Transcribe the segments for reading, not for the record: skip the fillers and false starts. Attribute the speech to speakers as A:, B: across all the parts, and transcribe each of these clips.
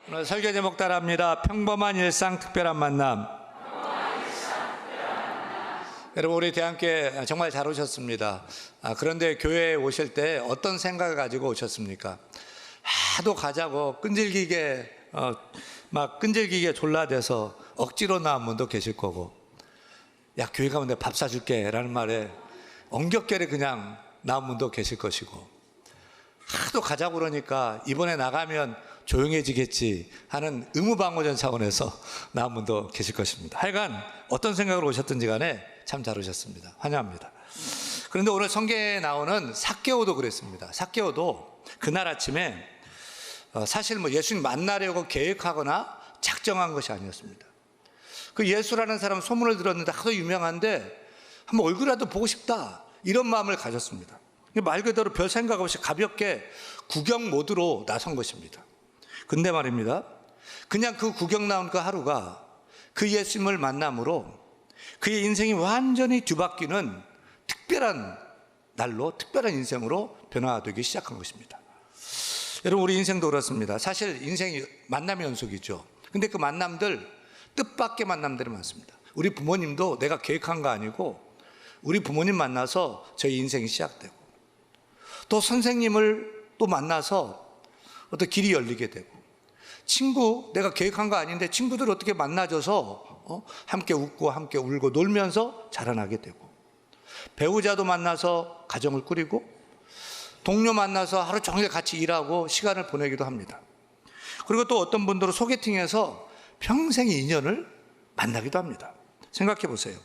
A: 오늘 설교 제목 따라합니다. 평범한 일상 특별한 만남. 여러분, 우리 대한교회 정말 잘 오셨습니다. 그런데 교회에 오실 때 어떤 생각을 가지고 오셨습니까? 하도 가자고 끈질기게 졸라대서 억지로 나온 분도 계실 거고, 야, 교회 가면 내가 밥 사줄게 라는 말에 엉겹결에 그냥 나온 분도 계실 것이고, 하도 가자고 그러니까 이번에 나가면 조용해지겠지 하는 의무방어전 차원에서 나온 분도 계실 것입니다. 하여간 어떤 생각으로 오셨든지 간에 참 잘 오셨습니다. 환영합니다. 그런데 오늘 성경에 나오는 삭개오도 그랬습니다. 삭개오도 그날 아침에 사실 예수님 만나려고 계획하거나 작정한 것이 아니었습니다. 그 예수라는 사람 소문을 들었는데 하도 유명한데 한번 얼굴이라도 보고 싶다, 이런 마음을 가졌습니다. 말 그대로 별 생각 없이 가볍게 구경 모드로 나선 것입니다. 근데 말입니다, 그냥 그 구경 나온 그 하루가 그 예수님을 만남으로 그의 인생이 완전히 뒤바뀌는 특별한 날로, 특별한 인생으로 변화되기 시작한 것입니다. 여러분, 우리 인생도 그렇습니다. 사실 인생이 만남의 연속이죠. 근데 그 만남들, 뜻밖의 만남들이 많습니다. 우리 부모님도 내가 계획한 거 아니고 우리 부모님 만나서 저희 인생이 시작되고, 또 선생님을 또 만나서 어떤 길이 열리게 되고, 친구, 내가 계획한 거 아닌데 친구들 어떻게 만나줘서 함께 웃고 함께 울고 놀면서 자라나게 되고, 배우자도 만나서 가정을 꾸리고, 동료 만나서 하루 종일 같이 일하고 시간을 보내기도 합니다. 그리고 또 어떤 분들은 소개팅에서 평생의 인연을 만나기도 합니다. 생각해 보세요.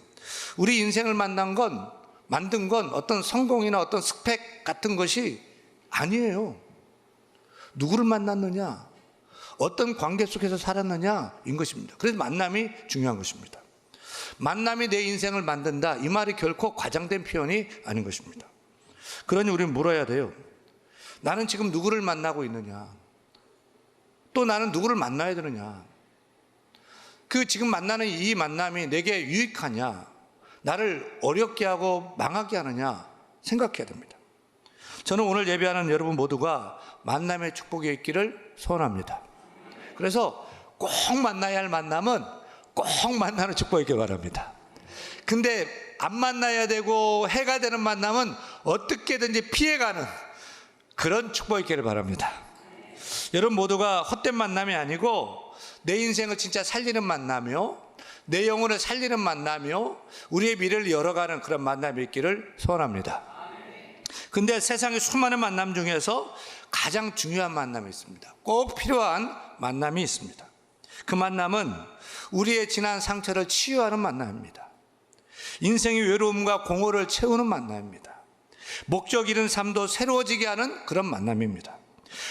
A: 우리 인생을 만든 건 어떤 성공이나 어떤 스펙 같은 것이 아니에요. 누구를 만났느냐, 어떤 관계 속에서 살았느냐인 것입니다. 그래서 만남이 중요한 것입니다. 만남이 내 인생을 만든다, 이 말이 결코 과장된 표현이 아닌 것입니다. 그러니 우리는 물어야 돼요. 나는 지금 누구를 만나고 있느냐, 또 나는 누구를 만나야 되느냐, 그 지금 만나는 이 만남이 내게 유익하냐, 나를 어렵게 하고 망하게 하느냐 생각해야 됩니다. 저는 오늘 예배하는 여러분 모두가 만남의 축복이 있기를 소원합니다. 그래서 꼭 만나야 할 만남은 꼭 만나는 축복이 있길 바랍니다. 근데 안 만나야 되고 해가 되는 만남은 어떻게든지 피해가는 그런 축복이 있기를 바랍니다. 여러분 모두가 헛된 만남이 아니고 내 인생을 진짜 살리는 만남이요, 내 영혼을 살리는 만남이요, 우리의 미래를 열어가는 그런 만남이 있기를 소원합니다. 근데 세상의 수많은 만남 중에서 가장 중요한 만남이 있습니다. 꼭 필요한 만남이 있습니다. 그 만남은 우리의 지난 상처를 치유하는 만남입니다. 인생의 외로움과 공허를 채우는 만남입니다. 목적 잃은 삶도 새로워지게 하는 그런 만남입니다.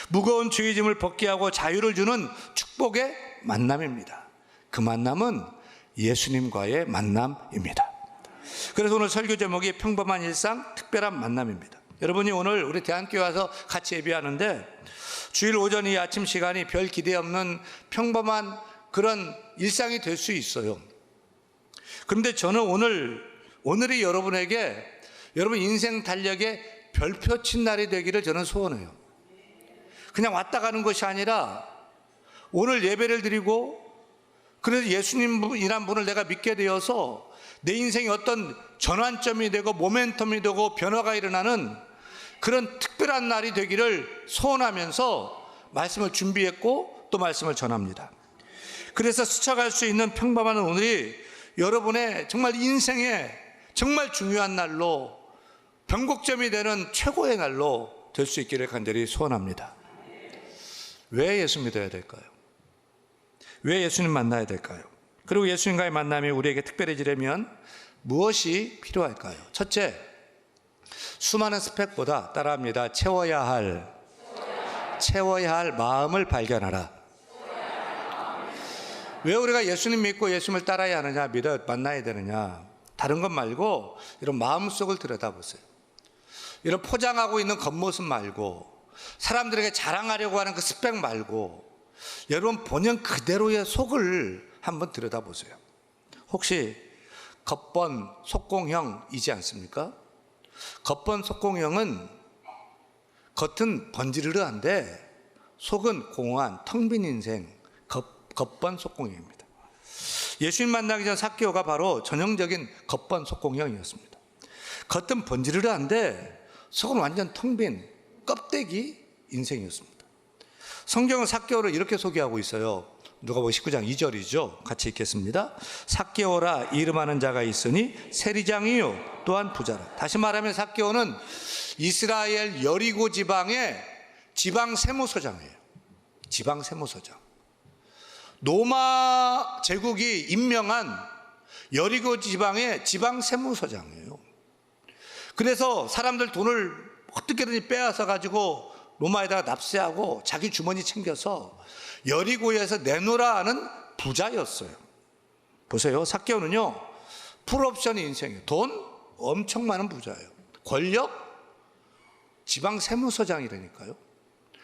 A: 무거운 죄짐을 벗게 하고 자유를 주는 축복의 만남입니다. 그 만남은 예수님과의 만남입니다. 그래서 오늘 설교 제목이 평범한 일상 특별한 만남입니다. 여러분이 오늘 우리 대한교회 와서 같이 예배하는데 주일 오전 이 아침 시간이 별 기대 없는 평범한 그런 일상이 될 수 있어요. 그런데 저는 오늘이 여러분에게 여러분 인생 달력에 별표 친 날이 되기를 저는 소원해요. 그냥 왔다 가는 것이 아니라 오늘 예배를 드리고, 그래서 예수님이란 분을 내가 믿게 되어서 내 인생이 어떤 전환점이 되고 모멘텀이 되고 변화가 일어나는 그런 특별한 날이 되기를 소원하면서 말씀을 준비했고 또 말씀을 전합니다. 그래서 스쳐갈 수 있는 평범한 오늘이 여러분의 정말 인생의 정말 중요한 날로, 변곡점이 되는 최고의 날로 될 수 있기를 간절히 소원합니다. 왜 예수 믿어야 될까요? 왜 예수님 만나야 될까요? 그리고 예수님과의 만남이 우리에게 특별해지려면 무엇이 필요할까요? 첫째, 수많은 스펙보다 따라합니다. 채워야 할 마음을 발견하라. 왜 우리가 예수님 믿고 예수님을 따라야 하느냐, 만나야 되느냐, 다른 것 말고 이런 마음속을 들여다보세요. 이런 포장하고 있는 겉모습 말고, 사람들에게 자랑하려고 하는 그 스펙 말고, 여러분 본연 그대로의 속을 한번 들여다보세요. 혹시 겉번 속공형이지 않습니까? 겉번 속공형은 겉은 번지르르한데 속은 공허한 텅 빈 인생, 겉번속공형입니다. 예수님 만나기 전 삭개오가 바로 전형적인 겉번속공형이었습니다. 겉은 번지르르한데 속은 완전 텅 빈 껍데기 인생이었습니다. 성경은 삭개오를 이렇게 소개하고 있어요. 누가복음 19장 2절이죠. 같이 읽겠습니다. 삭개오라 이름하는 자가 있으니 세리장이요 또한 부자라. 다시 말하면 삭개오는 이스라엘 여리고 지방의 지방 세무서장이에요. 지방 세무서장. 로마 제국이 임명한 여리고 지방의 지방 세무서장이에요. 그래서 사람들 돈을 어떻게든지 빼앗아 가지고 로마에다가 납세하고 자기 주머니 챙겨서 여리고에서 내놓으라 하는 부자였어요. 보세요. 삭개오는요, 풀옵션 인생이에요. 돈 엄청 많은 부자예요. 권력, 지방 세무서장이라니까요.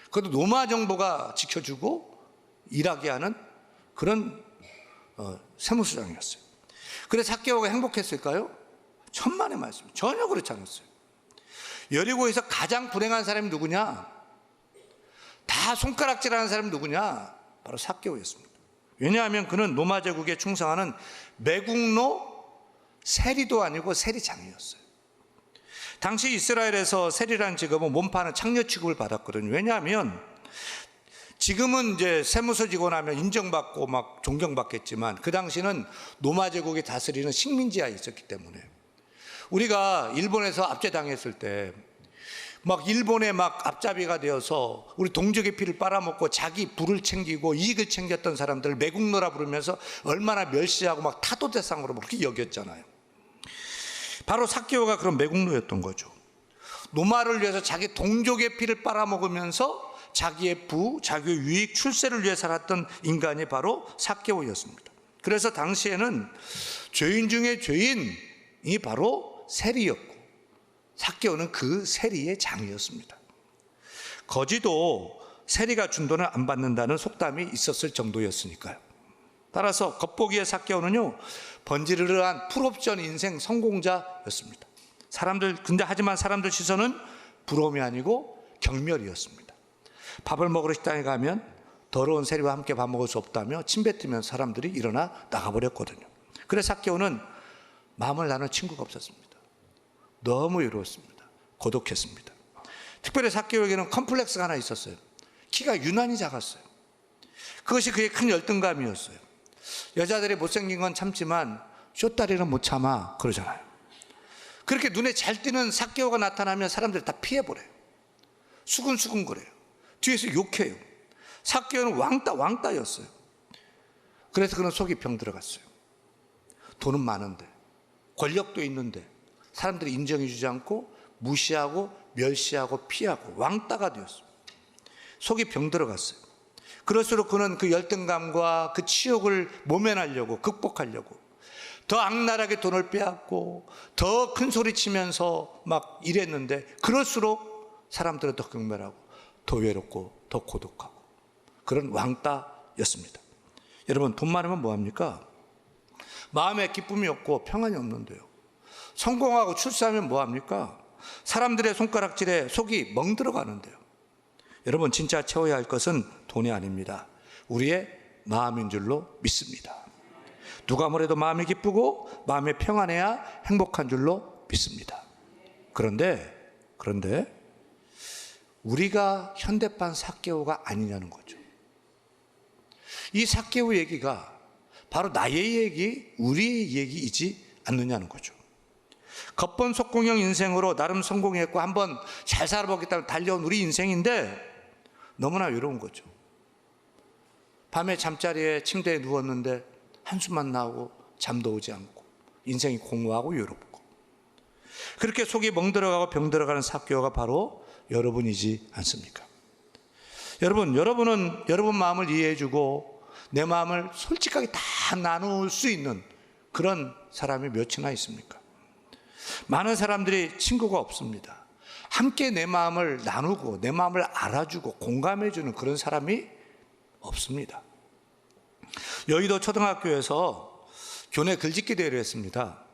A: 그것도 로마 정부가 지켜주고 일하게 하는 그런 세무서장이었어요. 그래서 삭개오가 행복했을까요? 천만의 말씀. 전혀 그렇지 않았어요. 여리고에서 가장 불행한 사람이 누구냐? 다 손가락질하는 사람이 누구냐? 바로 삭개오였습니다. 왜냐하면 그는 로마 제국에 충성하는 매국노 세리도 아니고 세리장이었어요. 당시 이스라엘에서 세리라는 직업은 몸파는 창녀 취급을 받았거든요. 왜냐하면 지금은 이제 세무서 직원 하면 인정받고 막 존경받겠지만 그 당시는 로마 제국이 다스리는 식민지하에 있었기 때문에 우리가 일본에서 압제당했을 때 막 일본에 막 앞잡이가 되어서 우리 동족의 피를 빨아먹고 자기 부를 챙기고 이익을 챙겼던 사람들을 매국노라 부르면서 얼마나 멸시하고 막 타도 대상으로 그렇게 여겼잖아요. 바로 삭개오가 그런 매국노였던 거죠. 로마를 위해서 자기 동족의 피를 빨아먹으면서 자기의 부, 자기의 유익, 출세를 위해 살았던 인간이 바로 삭개오였습니다. 그래서 당시에는 죄인 중에 죄인이 바로 세리였고 삭개오는 그 세리의 장이었습니다. 거지도 세리가 준 돈을 안 받는다는 속담이 있었을 정도였으니까요. 따라서 겉보기에 삭개오는요, 번지르르한 풀옵션 인생 성공자였습니다. 하지만 사람들 시선은 부러움이 아니고 경멸이었습니다. 밥을 먹으러 식당에 가면 더러운 세리와 함께 밥 먹을 수 없다며 침뱉으면 사람들이 일어나 나가버렸거든요. 그래서 삭개오는 마음을 나눌 친구가 없었습니다. 너무 외로웠습니다. 고독했습니다. 특별히 삭개오에게는 컴플렉스가 하나 있었어요. 키가 유난히 작았어요. 그것이 그의 큰 열등감이었어요. 여자들이 못생긴 건 참지만 쇼다리는 못 참아 그러잖아요. 그렇게 눈에 잘 띄는 삭개오가 나타나면 사람들이 다 피해버려요. 수근수근 거려요. 뒤에서 욕해요. 삭개오는 왕따였어요. 그래서 그는 속이 병 들어갔어요. 돈은 많은데 권력도 있는데 사람들이 인정해 주지 않고 무시하고 멸시하고 피하고 왕따가 되었어요. 속이 병 들어갔어요. 그럴수록 그는 그 열등감과 그 치욕을 모면하려고 극복하려고 더 악랄하게 돈을 빼앗고 더 큰 소리 치면서 막 이랬는데 그럴수록 사람들은 더 경멸하고 더 외롭고 더 고독하고 그런 왕따였습니다. 여러분, 돈 많으면 뭐합니까? 마음에 기쁨이 없고 평안이 없는데요. 성공하고 출세하면 뭐합니까? 사람들의 손가락질에 속이 멍들어가는데요. 여러분, 진짜 채워야 할 것은 돈이 아닙니다. 우리의 마음인 줄로 믿습니다. 누가 뭐래도 마음이 기쁘고 마음이 평안해야 행복한 줄로 믿습니다. 그런데 우리가 현대판 삭개오가 아니냐는 거죠. 이 삭개오 얘기가 바로 나의 얘기, 우리의 얘기이지 않느냐는 거죠. 겉번속공형 인생으로 나름 성공했고 한번 잘 살아보겠다고 달려온 우리 인생인데 너무나 외로운 거죠. 밤에 잠자리에 침대에 누웠는데 한숨만 나오고 잠도 오지 않고 인생이 공허하고 외롭고 그렇게 속이 멍들어가고 병들어가는 삭개오가 바로 여러분이지 않습니까? 여러분은 여러분 마음을 이해해주고 내 마음을 솔직하게 다 나눌 수 있는 그런 사람이 몇이나 있습니까? 많은 사람들이 친구가 없습니다. 함께 내 마음을 나누고 내 마음을 알아주고 공감해주는 그런 사람이 없습니다. 여의도 초등학교에서 교내 글짓기 대회를 했습니다.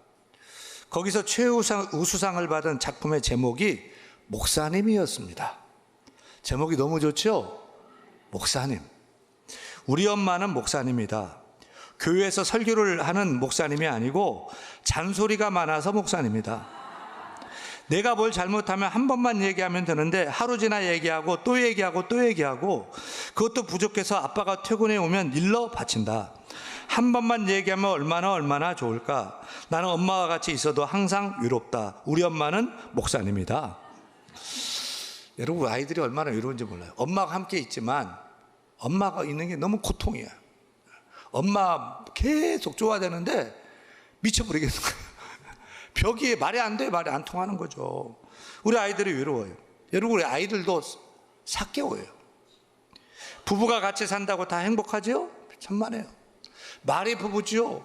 A: 거기서 최우수상을 받은 작품의 제목이 목사님이었습니다. 제목이 너무 좋죠? 목사님. 우리 엄마는 목사님이다. 교회에서 설교를 하는 목사님이 아니고 잔소리가 많아서 목사님이다. 내가 뭘 잘못하면 한 번만 얘기하면 되는데 하루 지나 얘기하고 또 얘기하고 또 얘기하고 그것도 부족해서 아빠가 퇴근해 오면 일러 바친다. 한 번만 얘기하면 얼마나 좋을까. 나는 엄마와 같이 있어도 항상 외롭다. 우리 엄마는 목사님이다. 여러분, 아이들이 얼마나 외로운지 몰라요. 엄마가 함께 있지만 엄마가 있는 게 너무 고통이야. 엄마 계속 좋아야 되는데 미쳐버리겠는 거예요. 벽이 말이 안 돼, 말이 안 통하는 거죠. 우리 아이들이 외로워요. 여러분, 우리 아이들도 4개월이에요. 부부가 같이 산다고 다 행복하죠? 천만에요. 말이 부부지요.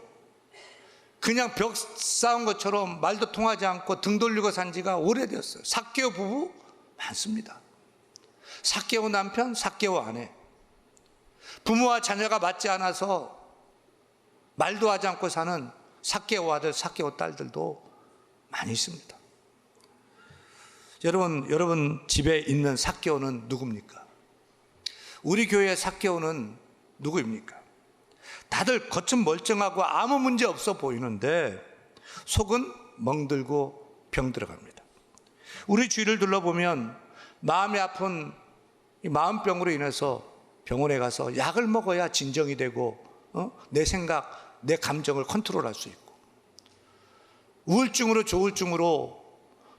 A: 그냥 벽 쌓은 것처럼 말도 통하지 않고 등 돌리고 산 지가 오래되었어요. 4개월 부부 많습니다. 4개월 남편, 4개월 아내. 부모와 자녀가 맞지 않아서 말도 하지 않고 사는 4개월 아들, 4개월 딸들도 많이 있습니다. 여러분 집에 있는 4개월은 누굽니까? 우리 교회의 4개월은 누구입니까? 다들 겉은 멀쩡하고 아무 문제 없어 보이는데 속은 멍들고 병들어갑니다. 우리 주위를 둘러보면 마음이 아픈 이 마음병으로 인해서 병원에 가서 약을 먹어야 진정이 되고 내 생각, 내 감정을 컨트롤할 수 있고, 우울증으로 조울증으로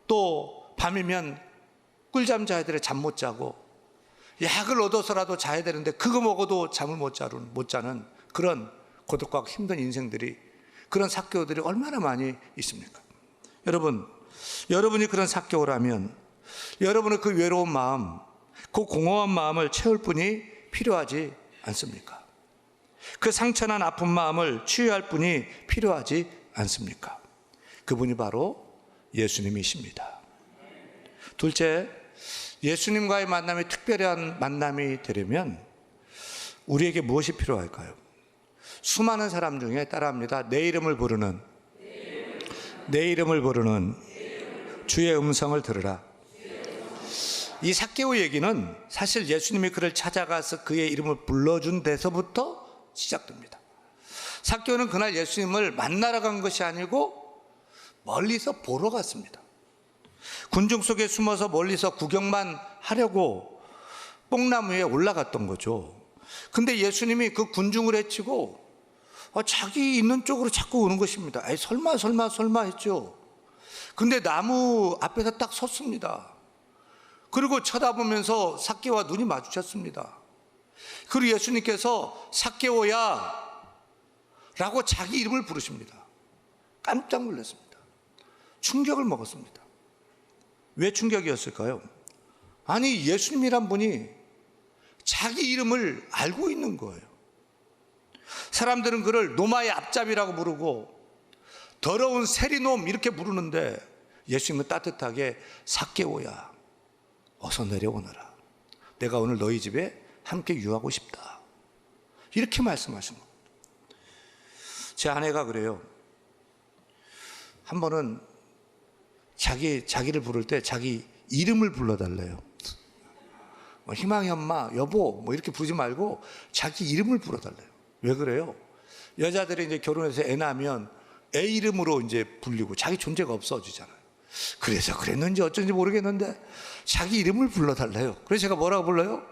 A: 또 밤이면 꿀잠 자야 되는데 잠 못 자고, 약을 얻어서라도 자야 되는데 그거 먹어도 잠을 못 자는 그런 고독과 힘든 인생들이, 그런 사교들이 얼마나 많이 있습니까? 여러분이 그런 사교라면 여러분의 그 외로운 마음, 그 공허한 마음을 채울 분이 필요하지 않습니까? 그 상처난 아픈 마음을 치유할 분이 필요하지 않습니까? 그분이 바로 예수님이십니다. 둘째, 예수님과의 만남이 특별한 만남이 되려면 우리에게 무엇이 필요할까요? 수많은 사람 중에 따라합니다. 내 이름을 부르는 주의 음성을 들으라. 이 삭개오 얘기는 사실 예수님이 그를 찾아가서 그의 이름을 불러준 데서부터 시작됩니다. 삭개오는 그날 예수님을 만나러 간 것이 아니고 멀리서 보러 갔습니다. 군중 속에 숨어서 멀리서 구경만 하려고 뽕나무에 올라갔던 거죠. 근데 예수님이 그 군중을 해치고 자기 있는 쪽으로 자꾸 오는 것입니다. 에이, 설마 했죠. 근데 나무 앞에서 딱 섰습니다. 그리고 쳐다보면서 삭개오와 눈이 마주쳤습니다. 그리고 예수님께서 삭개오야 라고 자기 이름을 부르십니다. 깜짝 놀랐습니다. 충격을 먹었습니다. 왜 충격이었을까요? 아니, 예수님이란 분이 자기 이름을 알고 있는 거예요. 사람들은 그를 노마의 앞잡이라고 부르고 더러운 세리놈 이렇게 부르는데 예수님은 따뜻하게 삭개오야, 어서 내려오너라. 내가 오늘 너희 집에 함께 유하고 싶다. 이렇게 말씀하신 겁니다. 제 아내가 그래요. 한 번은 자기를 부를 때 자기 이름을 불러달래요. 희망이 엄마, 여보 이렇게 부르지 말고 자기 이름을 불러달래요. 왜 그래요? 여자들이 이제 결혼해서 애 낳으면 애 이름으로 이제 불리고 자기 존재가 없어지잖아요. 그래서 그랬는지 어쩐지 모르겠는데 자기 이름을 불러달래요. 그래서 제가 뭐라고 불러요?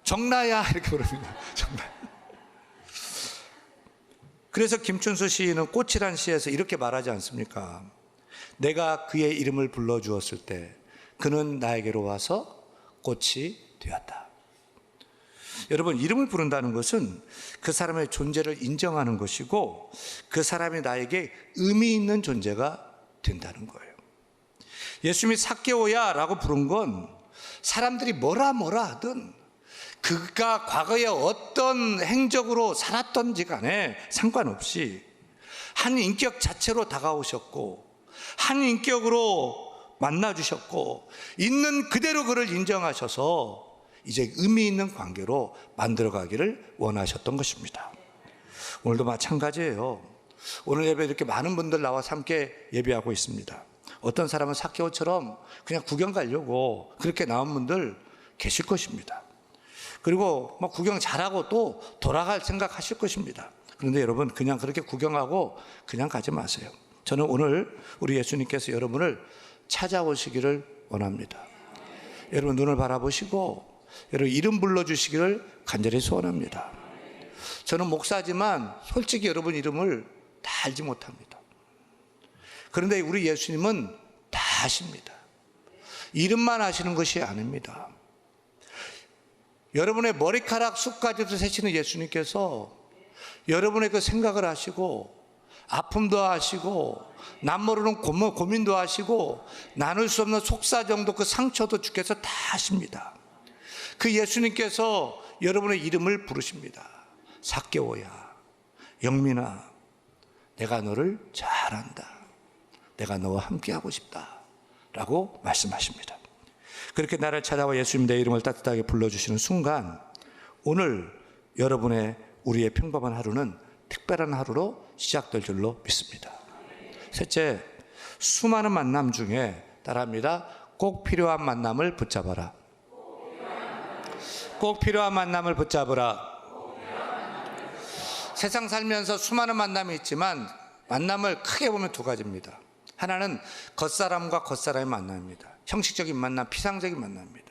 A: 정나야 이렇게 부릅니다. 정나야. 그래서 김춘수 시인은 꽃이란 시에서 이렇게 말하지 않습니까? 내가 그의 이름을 불러주었을 때 그는 나에게로 와서 꽃이 되었다. 여러분, 이름을 부른다는 것은 그 사람의 존재를 인정하는 것이고 그 사람이 나에게 의미 있는 존재가 된다는 거예요. 예수님이 삭개오야 라고 부른 건 사람들이 뭐라 하든 그가 과거에 어떤 행적으로 살았던지 간에 상관없이 한 인격 자체로 다가오셨고 한 인격으로 만나주셨고 있는 그대로 그를 인정하셔서 이제 의미 있는 관계로 만들어가기를 원하셨던 것입니다. 오늘도 마찬가지예요. 오늘 예배 이렇게 많은 분들 나와서 함께 예배하고 있습니다. 어떤 사람은 삭개오처럼 그냥 구경 가려고 그렇게 나온 분들 계실 것입니다. 그리고 뭐 구경 잘하고 또 돌아갈 생각하실 것입니다. 그런데 여러분 그냥 그렇게 구경하고 그냥 가지 마세요. 저는 오늘 우리 예수님께서 여러분을 찾아오시기를 원합니다. 여러분 눈을 바라보시고 여러분 이름 불러주시기를 간절히 소원합니다. 저는 목사지만 솔직히 여러분 이름을 다 알지 못합니다. 그런데 우리 예수님은 다 아십니다. 이름만 아시는 것이 아닙니다. 여러분의 머리카락 숱까지도 세시는 예수님께서 여러분의 그 생각을 하시고 아픔도 아시고 남 모르는 고민도 하시고 나눌 수 없는 속사정도 그 상처도 주께서 다 아십니다. 그 예수님께서 여러분의 이름을 부르십니다. 삭개오야, 영민아, 내가 너를 잘 안다. 내가 너와 함께하고 싶다 라고 말씀하십니다. 그렇게 나를 찾아와 예수님 내 이름을 따뜻하게 불러주시는 순간 오늘 여러분의 우리의 평범한 하루는 특별한 하루로 시작될 줄로 믿습니다. 셋째, 수많은 만남 중에 따라합니다. 꼭 필요한 만남을 붙잡아라. 꼭 필요한 만남을 붙잡으라. 세상 살면서 수많은 만남이 있지만 만남을 크게 보면 두 가지입니다. 하나는 겉사람과 겉사람의 만남입니다. 형식적인 만남, 피상적인 만남입니다.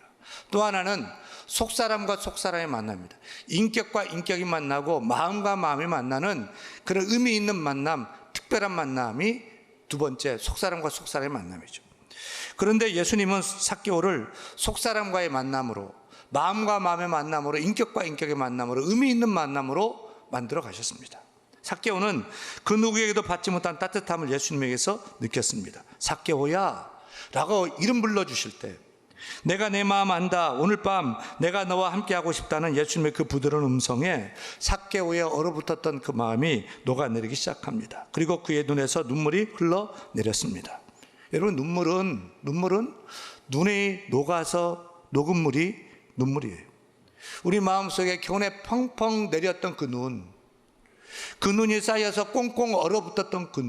A: 또 하나는 속사람과 속사람의 만남입니다. 인격과 인격이 만나고 마음과 마음이 만나는 그런 의미 있는 만남, 특별한 만남이 두 번째 속사람과 속사람의 만남이죠. 그런데 예수님은 삭개오를 속사람과의 만남으로, 마음과 마음의 만남으로, 인격과 인격의 만남으로, 의미 있는 만남으로 만들어 가셨습니다. 삭개오는 그 누구에게도 받지 못한 따뜻함을 예수님에게서 느꼈습니다. 삭개오야 라고 이름 불러주실 때 내가 내 마음 안다, 오늘 밤 내가 너와 함께하고 싶다는 예수님의 그 부드러운 음성에 삭개오에 얼어붙었던 그 마음이 녹아내리기 시작합니다. 그리고 그의 눈에서 눈물이 흘러내렸습니다. 여러분 눈물은 눈에 녹아서 녹은 물이 눈물이에요. 우리 마음속에 겨우내 펑펑 내렸던 그 눈이 쌓여서 꽁꽁 얼어붙었던 그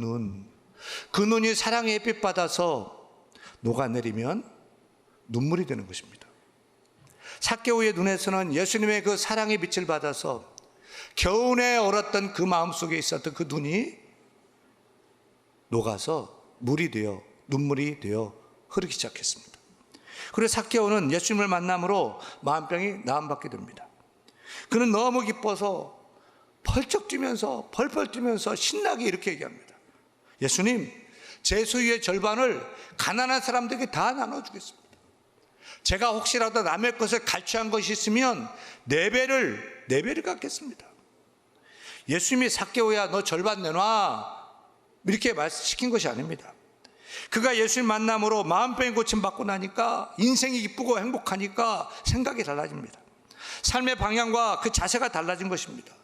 A: 눈이 사랑의 햇빛 받아서 녹아내리면 눈물이 되는 것입니다. 삭개오의 눈에서는 예수님의 그 사랑의 빛을 받아서 겨우내 얼었던 그 마음속에 있었던 그 눈이 녹아서 물이 되어 눈물이 되어 흐르기 시작했습니다. 그래서 삭개오는 예수님을 만남으로 마음병이 나음받게 됩니다. 그는 너무 기뻐서 펄쩍 뛰면서 펄펄 뛰면서 신나게 이렇게 얘기합니다. 예수님, 제 소유의 절반을 가난한 사람들에게 다 나눠주겠습니다. 제가 혹시라도 남의 것을 갈취한 것이 있으면 네 배를 갚겠습니다. 예수님이 삭개오야 너 절반 내놔 이렇게 말씀시킨 것이 아닙니다. 그가 예수님 만남으로 마음병이 고침받고 나니까 인생이 기쁘고 행복하니까 생각이 달라집니다. 삶의 방향과 그 자세가 달라진 것입니다.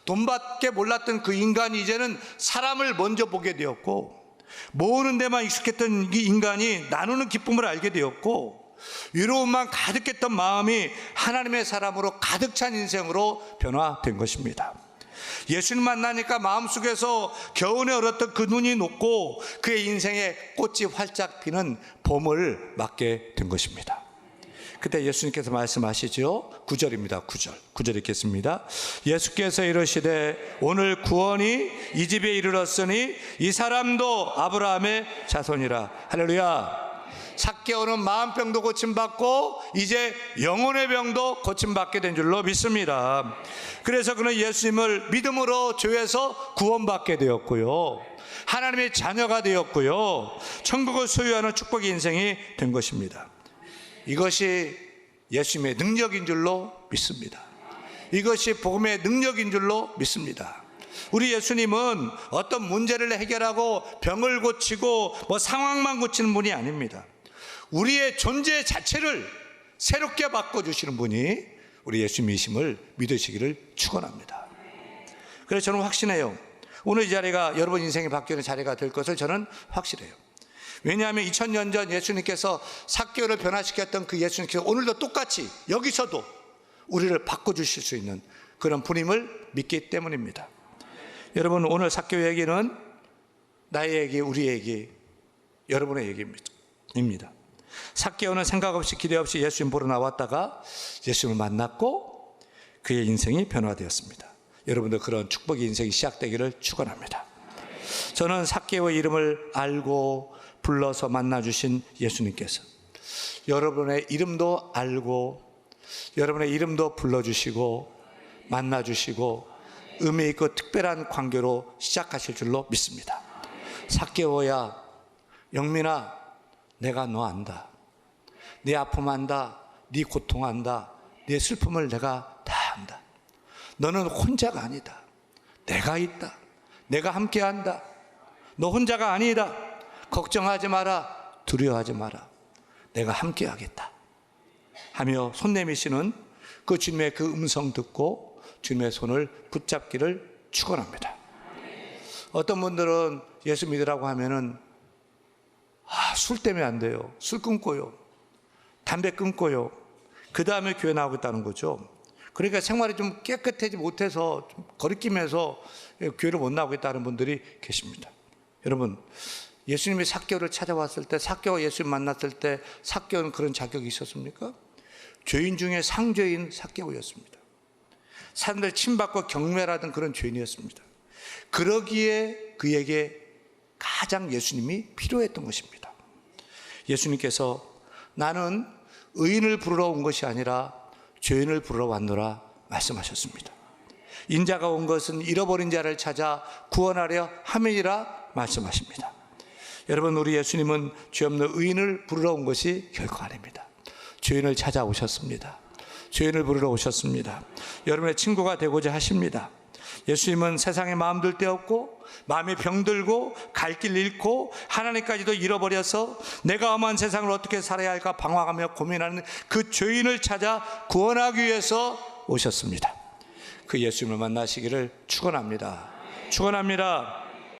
A: 돈밖에 몰랐던 그 인간이 이제는 사람을 먼저 보게 되었고, 모으는 데만 익숙했던 이 인간이 나누는 기쁨을 알게 되었고, 위로움만 가득했던 마음이 하나님의 사람으로 가득 찬 인생으로 변화된 것입니다. 예수님 만나니까 마음속에서 겨우내 얼었던 그 눈이 녹고 그의 인생에 꽃이 활짝 피는 봄을 맞게 된 것입니다. 그때 예수님께서 말씀하시죠. 9절입니다. 9절 읽겠습니다. 예수께서 이르시되 오늘 구원이 이 집에 이르렀으니 이 사람도 아브라함의 자손이라. 할렐루야. 삭개오는 마음병도 고침받고 이제 영혼의 병도 고침받게 된 줄로 믿습니다. 그래서 그는 예수님을 믿음으로 죄에서 구원받게 되었고요, 하나님의 자녀가 되었고요, 천국을 소유하는 축복의 인생이 된 것입니다. 이것이 예수님의 능력인 줄로 믿습니다. 이것이 복음의 능력인 줄로 믿습니다. 우리 예수님은 어떤 문제를 해결하고 병을 고치고 상황만 고치는 분이 아닙니다. 우리의 존재 자체를 새롭게 바꿔주시는 분이 우리 예수님이심을 믿으시기를 축원합니다. 그래서 저는 확신해요. 오늘 이 자리가 여러분 인생이 바뀌는 자리가 될 것을 저는 확실해요. 왜냐하면 2000년 전 예수님께서 삭개오를 변화시켰던 그 예수님께서 오늘도 똑같이 여기서도 우리를 바꿔주실 수 있는 그런 분임을 믿기 때문입니다. 여러분, 오늘 삭개오 얘기는 나의 얘기, 우리의 얘기, 여러분의 얘기입니다. 삭개오는 생각 없이 기대 없이 예수님 보러 나왔다가 예수님을 만났고 그의 인생이 변화되었습니다. 여러분도 그런 축복의 인생이 시작되기를 축원합니다. 저는 삭개오의 이름을 알고 불러서 만나주신 예수님께서 여러분의 이름도 알고 여러분의 이름도 불러주시고 만나주시고 의미 있고 특별한 관계로 시작하실 줄로 믿습니다. 삭개오야, 영민아, 내가 너 안다. 네 아픔 안다. 네 고통 안다. 네 슬픔을 내가 다 안다. 너는 혼자가 아니다. 내가 있다. 내가 함께 한다. 너 혼자가 아니다. 걱정하지 마라. 두려워하지 마라. 내가 함께 하겠다 하며 손 내미시는 그 주님의 그 음성 듣고 주님의 손을 붙잡기를 축원합니다. 어떤 분들은 예수 믿으라고 하면은 술 때문에 안 돼요. 술 끊고요. 담배 끊고요. 그 다음에 교회 나오겠다는 거죠. 그러니까 생활이 좀 깨끗하지 못해서 좀 거리끼면서 교회를 못 나오겠다는 분들이 계십니다. 여러분, 예수님이 삭개오를 찾아왔을 때, 삭개오가 예수님 만났을 때 삭개오는 그런 자격이 있었습니까? 죄인 중에 상죄인 삭개오였습니다. 사람들 침받고 경멸하던 그런 죄인이었습니다. 그러기에 그에게 가장 예수님이 필요했던 것입니다. 예수님께서 나는 의인을 부르러 온 것이 아니라 죄인을 부르러 왔노라 말씀하셨습니다. 인자가 온 것은 잃어버린 자를 찾아 구원하려 함이니라 말씀하십니다. 여러분, 우리 예수님은 죄 없는 의인을 부르러 온 것이 결코 아닙니다. 죄인을 찾아오셨습니다. 죄인을 부르러 오셨습니다. 여러분의 친구가 되고자 하십니다. 예수님은 세상에 마음 들 데 없고 마음에 병들고 갈 길 잃고 하나님까지도 잃어버려서 내가 엄한 세상을 어떻게 살아야 할까 방황하며 고민하는 그 죄인을 찾아 구원하기 위해서 오셨습니다. 그 예수님을 만나시기를 축원합니다. 축원합니다.